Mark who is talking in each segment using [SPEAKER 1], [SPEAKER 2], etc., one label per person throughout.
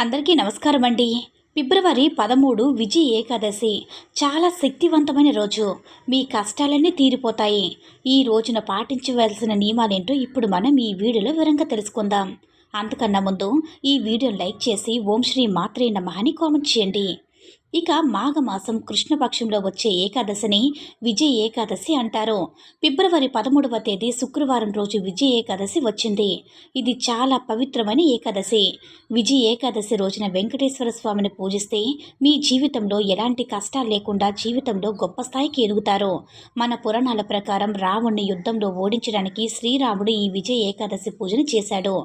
[SPEAKER 1] అందరికీ నమస్కారం అండి. ఫిబ్రవరి 13 విజయ ఏకాదశి. చాలా శక్తివంతమైన రోజు. మీ కష్టాలన్నీ తీరిపోతాయి. ఈ రోజున పాటించవలసిన నియమాలేంటో ఇప్పుడు మనం ఈ వీడియోలో వివరంగా తెలుసుకుందాం. అంతకన్నా ముందు ఈ వీడియోని లైక్ చేసి ఓం శ్రీ మాత్రే నమః అని కామెంట్ చేయండి. ఇక మాఘమాసం కృష్ణపక్షంలో వచ్చే ఏకాదశిని విజయ ఏకాదశి అంటారు. ఫిబ్రవరి 13వ తేదీ శుక్రవారం రోజు విజయ ఏకాదశి వచ్చింది. ఇది చాలా పవిత్రమైన ఏకాదశి. విజయ ఏకాదశి రోజున వెంకటేశ్వర స్వామిని పూజిస్తే మీ జీవితంలో ఎలాంటి కష్టాలు లేకుండా జీవితంలో గొప్ప స్థాయికి ఎదుగుతారు. మన పురాణాల ప్రకారం రావణ్ణి యుద్ధంలో ఓడించడానికి శ్రీరాముడు ఈ విజయ ఏకాదశి పూజను చేశాడు.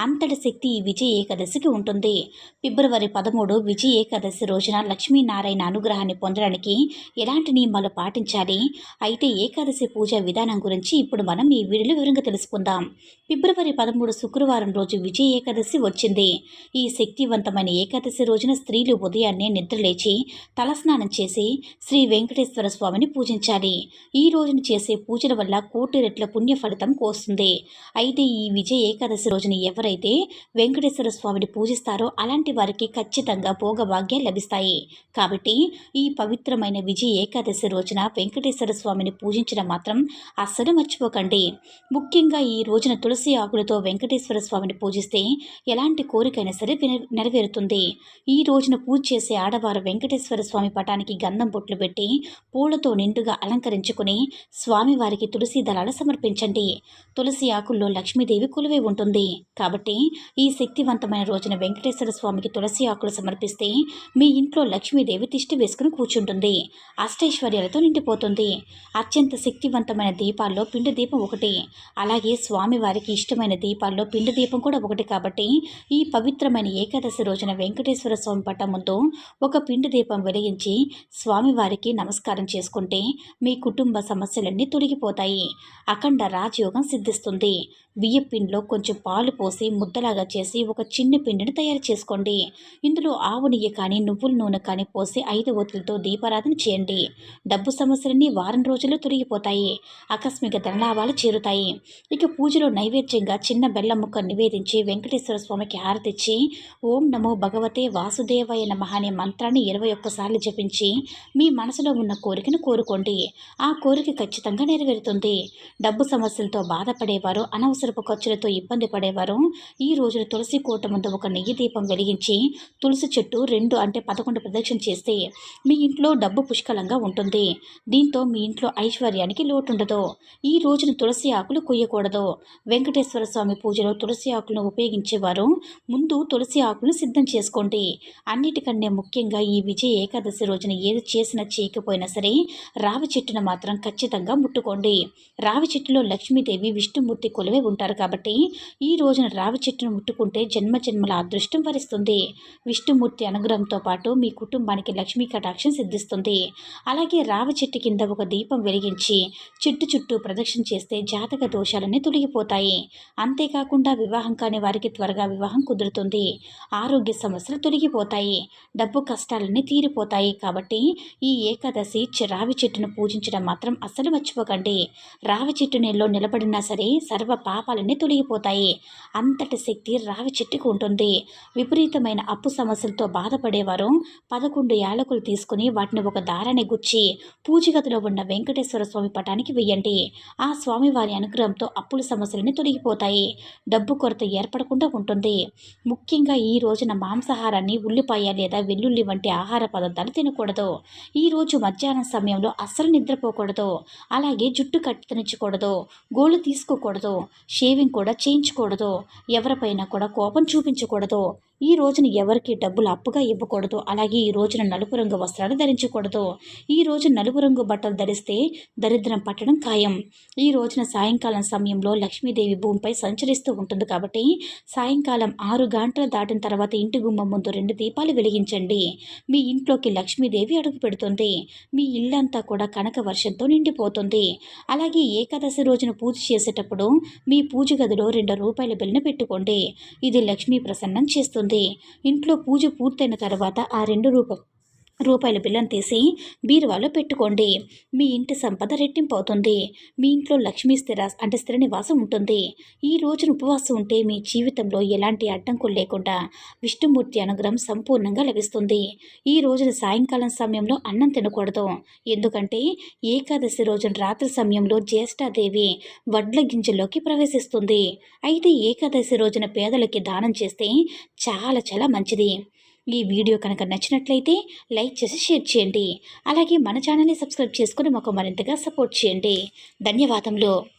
[SPEAKER 1] అంతటి శక్తి ఈ విజయ ఏకాదశికి ఉంటుంది. ఫిబ్రవరి 13 విజయ ఏకాదశి రోజున లక్ష్మీనారాయణ అనుగ్రహాన్ని పొందడానికి ఎలాంటి నియమాలు పాటించాలి, అయితే ఏకాదశి పూజ విధానం గురించి ఇప్పుడు మనం ఈ వీడియోలో వివరంగా తెలుసుకుందాం. ఫిబ్రవరి 13 శుక్రవారం రోజు విజయ ఏకాదశి వచ్చింది. ఈ శక్తివంతమైన ఏకాదశి రోజున స్త్రీలు ఉదయాన్నే నిద్రలేచి తలస్నానం చేసి శ్రీ వెంకటేశ్వర స్వామిని పూజించాలి. ఈ రోజున చేసే పూజల వల్ల కోటి రెట్ల పుణ్య ఫలితం వస్తుంది. అయితే ఈ విజయ ఏకాదశి రోజున ఎవరైతే వెంకటేశ్వర స్వామిని పూజిస్తారో అలాంటి వారికి ఖచ్చితంగా భోగభాగ్యాలు లభిస్తాయి. కాబట్టి ఈ పవిత్రమైన విజయ ఏకాదశి రోజున వెంకటేశ్వర స్వామిని పూజించడం మాత్రం అస్సలు మర్చిపోకండి. ముఖ్యంగా ఈ రోజున తులసి ఆకులతో వెంకటేశ్వర స్వామిని పూజిస్తే ఎలాంటి కోరికైనా సరే నెరవేరుతుంది. ఈ రోజున పూజ చేసే ఆడవారు వెంకటేశ్వర స్వామి పటానికి గంధం బొట్లు పెట్టి పూలతో నిండుగా అలంకరించుకుని స్వామివారికి తులసి దళాలు సమర్పించండి. తులసి ఆకుల్లో లక్ష్మీదేవి కొలువై ఉంటుంది. కాబట్టి ఈ శక్తివంతమైన రోజున వెంకటేశ్వర స్వామికి తులసి ఆకులు సమర్పిస్తే మీ ఇంట్లో లక్ష్మీదేవి తిష్టి వేసుకుని కూర్చుంటుంది. అష్టైశ్వర్యాలతో నిండిపోతుంది. అత్యంత శక్తివంతమైన దీపాల్లో పిండి దీపం ఒకటి, అలాగే స్వామివారికి ఇష్టమైన దీపాల్లో పిండి దీపం కూడా ఒకటి. కాబట్టి ఈ పవిత్రమైన ఏకాదశి రోజున వెంకటేశ్వర స్వామి పట్టం ముందు ఒక పిండి దీపం వెలిగించి స్వామివారికి నమస్కారం చేసుకుంటే మీ కుటుంబ సమస్యలన్నీ తొలగిపోతాయి. అఖండ రాజయోగం సిద్ధిస్తుంది. బియ్య పిండిలో కొంచెం పాలు పోసి ముద్దలాగా చేసి ఒక చిన్న పిండిని తయారు చేసుకోండి. ఇందులో ఆవు నెయ్యి కానీ నువ్వుల నూనె కానీ పోసి 5 ఒత్తులతో దీపారాధన చేయండి. డబ్బు సమస్యలన్నీ వారం రోజుల్లో తొలగిపోతాయి. ఆకస్మిక ధనలాభాలు చేరుతాయి. ఇక పూజలో నైవేద్యంగా చిన్న బెల్లం ముక్క నివేదించి వెంకటేశ్వర స్వామికి హారతిచ్చి ఓం నమో భగవతే వాసుదేవాయ నమః అనే మంత్రాన్ని 21 సార్లు జపించి మీ మనసులో ఉన్న కోరికను కోరుకోండి. ఆ కోరిక ఖచ్చితంగా నెరవేరుతుంది. డబ్బు సమస్యలతో బాధపడేవారు, అనవసరపు ఖర్చులతో ఇబ్బంది పడేవారు ఈ రోజున తులసి కోట ముందు ఒక నెయ్యి దీపం వెలిగించి తులసి చెట్టు 2 అంటే 11 ప్రదక్షిణ చేస్తే మీ ఇంట్లో డబ్బు పుష్కలంగా ఉంటుంది. దీంతో మీ ఇంట్లో ఐశ్వర్యానికి లోటుండదు. ఈ రోజున తులసి ఆకులు కొయ్యకూడదు. వెంకటేశ్వర స్వామి పూజలో తులసి ఆకులను ఉపయోగించేవారు ముందు తులసి ఆకులను సిద్ధం చేసుకోండి. అన్నిటికన్నా ముఖ్యంగా ఈ విజయ ఏకాదశి రోజున ఏది చేసినా చేయకపోయినా సరే రావి చెట్టును మాత్రం ఖచ్చితంగా ముట్టుకోండి. రావి చెట్టులో లక్ష్మీదేవి విష్ణుమూర్తి కొలువై ఉంటారు. కాబట్టి ఈ రోజున రావి చెట్టును ముట్టుకుంటే జన్మ జన్మల అదృష్టం వరిస్తుంది. విష్ణుమూర్తి అనుగ్రహంతో పాటు మీ కుటుంబానికి లక్ష్మీ కటాక్షం సిద్ధిస్తుంది. అలాగే రావి చెట్టు కింద ఒక దీపం వెలిగించి చెట్టు చుట్టూ ప్రదక్షిణ చేస్తే జాతక దోషాలన్నీ తొలగిపోతాయి. అంతేకాకుండా వివాహం కాని వారికి త్వరగా వివాహం కుదురుతుంది. ఆరోగ్య సమస్యలు తొలగిపోతాయి. డబ్బు కష్టాలన్నీ తీరిపోతాయి. కాబట్టి ఈ ఏకాదశి రావి చెట్టును పూజించడం మాత్రం అస్సలు మర్చిపోకండి. రావి చెట్టు నీళ్ళలో నిలబడినా సరే సర్వ పాపాలన్నీ తొలగిపోతాయి. అంతటి శక్తి రావి చెట్టుకు ఉంటుంది. విపరీతమైన అప్పు సమస్యలతో బాధపడేవారు 11 యాలకులు తీసుకుని వాటిని ఒక దారాన్ని గుచ్చి పూజ గదిలో ఉన్న వెంకటేశ్వర స్వామి పటానికి వెయ్యండి. ఆ స్వామివారి అనుగ్రహంతో అప్పుల సమస్యలన్నీ తొలగిపోతాయి. డబ్బు కొరత ఏర్పడకుండా ఉంటుంది. ముఖ్యంగా ఈ రోజున మాంసాహారాన్ని, ఉల్లిపాయ లేదా వెల్లుల్లి వంటి ఆహార పదార్థాలు తినకూడదు. ఈ రోజు మధ్యాహ్నం సమయంలో అస్సలు నిద్రపోకూడదు. అలాగే జుట్టు కత్తిరించకూడదు. గోళ్ళు తీసుకోకూడదు. షేవింగ్ కూడా చేయించకూడదు. ఎవరిపైనా కూడా కోపం చూపించకూడదు. ఈ రోజున ఎవరికి డబ్బులు అప్పుగా ఇవ్వకూడదు. అలాగే ఈ రోజున నలుపు రంగు వస్త్రాలు ధరించకూడదు. ఈ రోజు నలుపు రంగు బట్టలు ధరిస్తే దరిద్రం పట్టడం ఖాయం. ఈ రోజున సాయంకాలం సమయంలో లక్ష్మీదేవి భూమిపై సంచరిస్తూ ఉంటుంది. కాబట్టి సాయంకాలం 6 గంటలు దాటిన తర్వాత ఇంటి గుమ్మం ముందు 2 దీపాలు వెలిగించండి. మీ ఇంట్లోకి లక్ష్మీదేవి అడుగు పెడుతుంది. మీ ఇల్లంతా కూడా కనక వర్షంతో నిండిపోతుంది. అలాగే ఏకాదశి రోజున పూజ చేసేటప్పుడు మీ పూజ గదిలో 2 రూపాయల బిళ్ళను పెట్టుకోండి. ఇది లక్ష్మీ ప్రసన్నం చేస్తుంది. ఇంట్లో పూజ పూర్తయిన తర్వాత ఆ 2 రూపాయలు రూపాయల బిల్లను తీసి బీరువాలో పెట్టుకోండి. మీ ఇంటి సంపద రెట్టింపు అవుతుంది. మీ ఇంట్లో లక్ష్మీ స్థిర నివాసం ఉంటుంది. ఈ రోజున ఉపవాసం ఉంటే మీ జీవితంలో ఎలాంటి అడ్డంకులు లేకుండా విష్ణుమూర్తి అనుగ్రహం సంపూర్ణంగా లభిస్తుంది. ఈ రోజున సాయంకాలం సమయంలో అన్నం తినకూడదు. ఎందుకంటే ఏకాదశి రోజున రాత్రి సమయంలో జ్యేష్ఠాదేవి వడ్ల గింజల్లోకి ప్రవేశిస్తుంది. అయితే ఏకాదశి రోజున పేదలకి దానం చేస్తే చాలా చాలా మంచిది. ఈ వీడియో కనుక నచ్చినట్లయితే లైక్ చేసి షేర్ చేయండి. అలాగే మన ఛానల్ని సబ్స్క్రైబ్ చేసుకుని మాకు మరింతగా సపోర్ట్ చేయండి. ధన్యవాదములు.